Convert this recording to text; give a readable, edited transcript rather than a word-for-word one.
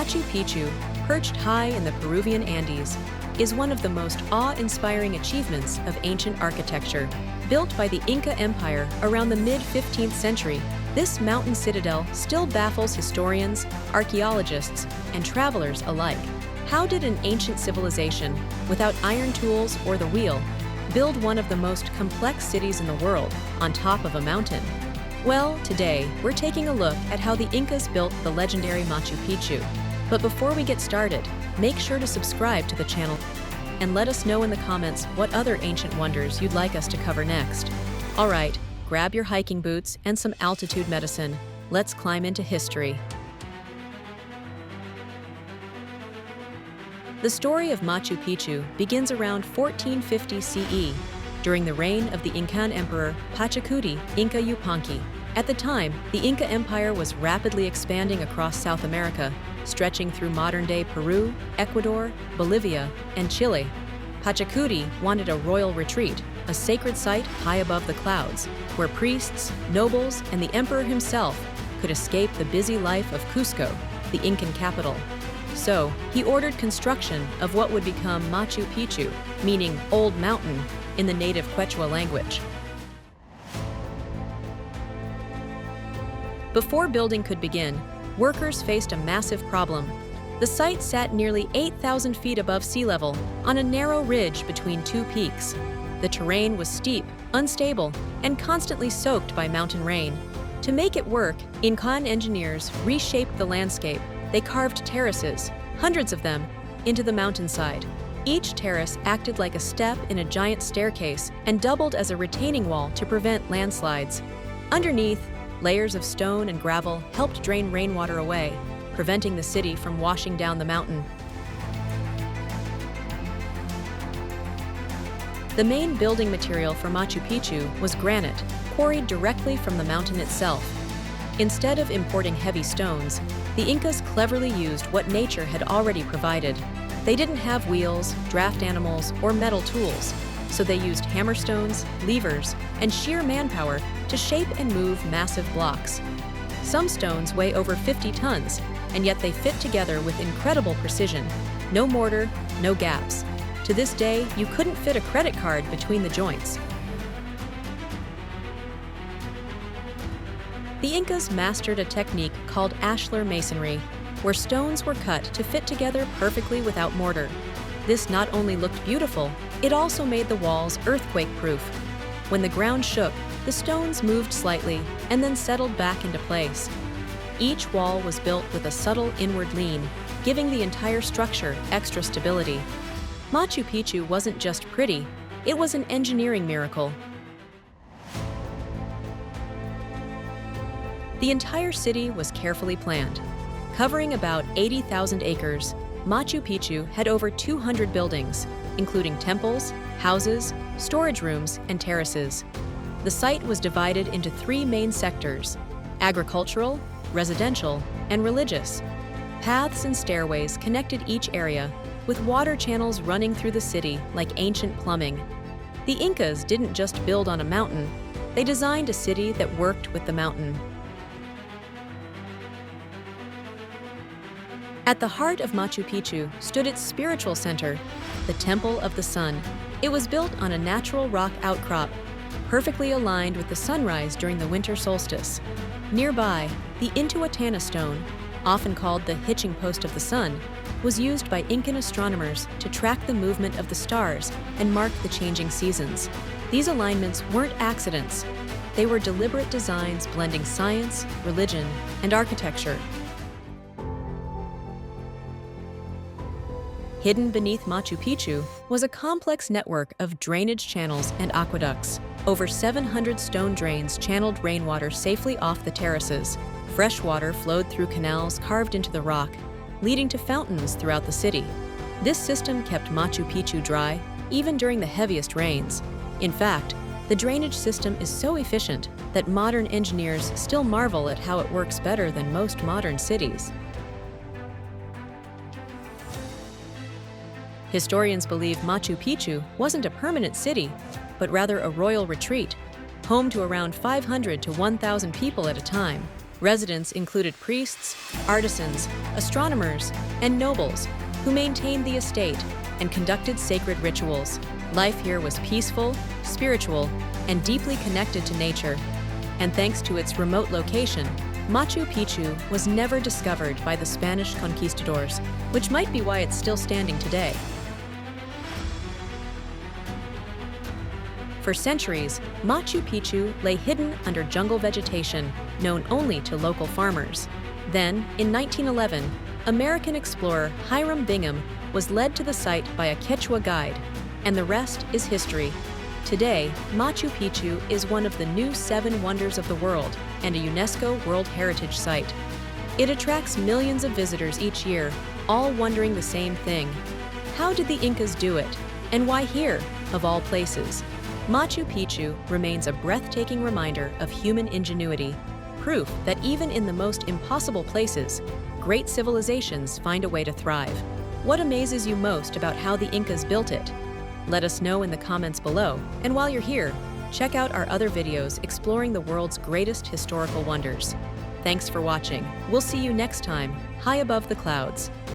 Machu Picchu, perched high in the Peruvian Andes, is one of the most awe-inspiring achievements of ancient architecture. Built by the Inca Empire around the mid-15th century, this mountain citadel still baffles historians, archaeologists, and travelers alike. How did an ancient civilization, without iron tools or the wheel, build one of the most complex cities in the world on top of a mountain? Well, today, we're taking a look at how the Incas built the legendary Machu Picchu. But before we get started, make sure to subscribe to the channel and let us know in the comments what other ancient wonders you'd like us to cover next. All right, grab your hiking boots and some altitude medicine. Let's climb into history. The story of Machu Picchu begins around 1450 CE, during the reign of the Incan emperor Pachacuti Inca Yupanqui. At the time, the Inca Empire was rapidly expanding across South America, stretching through modern-day Peru, Ecuador, Bolivia, and Chile. Pachacuti wanted a royal retreat, a sacred site high above the clouds, where priests, nobles, and the emperor himself could escape the busy life of Cusco, the Incan capital. So, he ordered construction of what would become Machu Picchu, meaning Old Mountain, in the native Quechua language. Before building could begin, workers faced a massive problem. The site sat nearly 8,000 feet above sea level on a narrow ridge between two peaks. The terrain was steep, unstable, and constantly soaked by mountain rain. To make it work, Incan engineers reshaped the landscape. They carved terraces, hundreds of them, into the mountainside. Each terrace acted like a step in a giant staircase and doubled as a retaining wall to prevent landslides. Underneath, layers of stone and gravel helped drain rainwater away, preventing the city from washing down the mountain. The main building material for Machu Picchu was granite, quarried directly from the mountain itself. Instead of importing heavy stones, the Incas cleverly used what nature had already provided. They didn't have wheels, draft animals, or metal tools, so they used hammerstones, levers, and sheer manpower to shape and move massive blocks. Some stones weigh over 50 tons, and yet they fit together with incredible precision. No mortar, no gaps. To this day, you couldn't fit a credit card between the joints. The Incas mastered a technique called ashlar masonry, where stones were cut to fit together perfectly without mortar. This not only looked beautiful, it also made the walls earthquake-proof. When the ground shook, the stones moved slightly and then settled back into place. Each wall was built with a subtle inward lean, giving the entire structure extra stability. Machu Picchu wasn't just pretty, it was an engineering miracle. The entire city was carefully planned. Covering about 80,000 acres, Machu Picchu had over 200 buildings, including temples, houses, storage rooms, and terraces. The site was divided into three main sectors: agricultural, residential, and religious. Paths and stairways connected each area, with water channels running through the city like ancient plumbing. The Incas didn't just build on a mountain, they designed a city that worked with the mountain. At the heart of Machu Picchu stood its spiritual center, the Temple of the Sun. It was built on a natural rock outcrop, perfectly aligned with the sunrise during the winter solstice. Nearby, the Intihuatana stone, often called the hitching post of the sun, was used by Incan astronomers to track the movement of the stars and mark the changing seasons. These alignments weren't accidents. They were deliberate designs blending science, religion, and architecture. Hidden beneath Machu Picchu was a complex network of drainage channels and aqueducts. Over 700 stone drains channeled rainwater safely off the terraces. Fresh water flowed through canals carved into the rock, leading to fountains throughout the city. This system kept Machu Picchu dry, even during the heaviest rains. In fact, the drainage system is so efficient that modern engineers still marvel at how it works better than most modern cities. Historians believe Machu Picchu wasn't a permanent city, but rather a royal retreat, home to around 500 to 1,000 people at a time. Residents included priests, artisans, astronomers, and nobles who maintained the estate and conducted sacred rituals. Life here was peaceful, spiritual, and deeply connected to nature. And thanks to its remote location, Machu Picchu was never discovered by the Spanish conquistadors, which might be why it's still standing today. For centuries, Machu Picchu lay hidden under jungle vegetation, known only to local farmers. Then, in 1911, American explorer Hiram Bingham was led to the site by a Quechua guide, and the rest is history. Today, Machu Picchu is one of the new 7 wonders of the world and a UNESCO World Heritage Site. It attracts millions of visitors each year, all wondering the same thing. How did the Incas do it? And why here, of all places? Machu Picchu remains a breathtaking reminder of human ingenuity, proof that even in the most impossible places, great civilizations find a way to thrive. What amazes you most about how the Incas built it? Let us know in the comments below, and while you're here, check out our other videos exploring the world's greatest historical wonders. Thanks for watching. We'll see you next time, high above the clouds.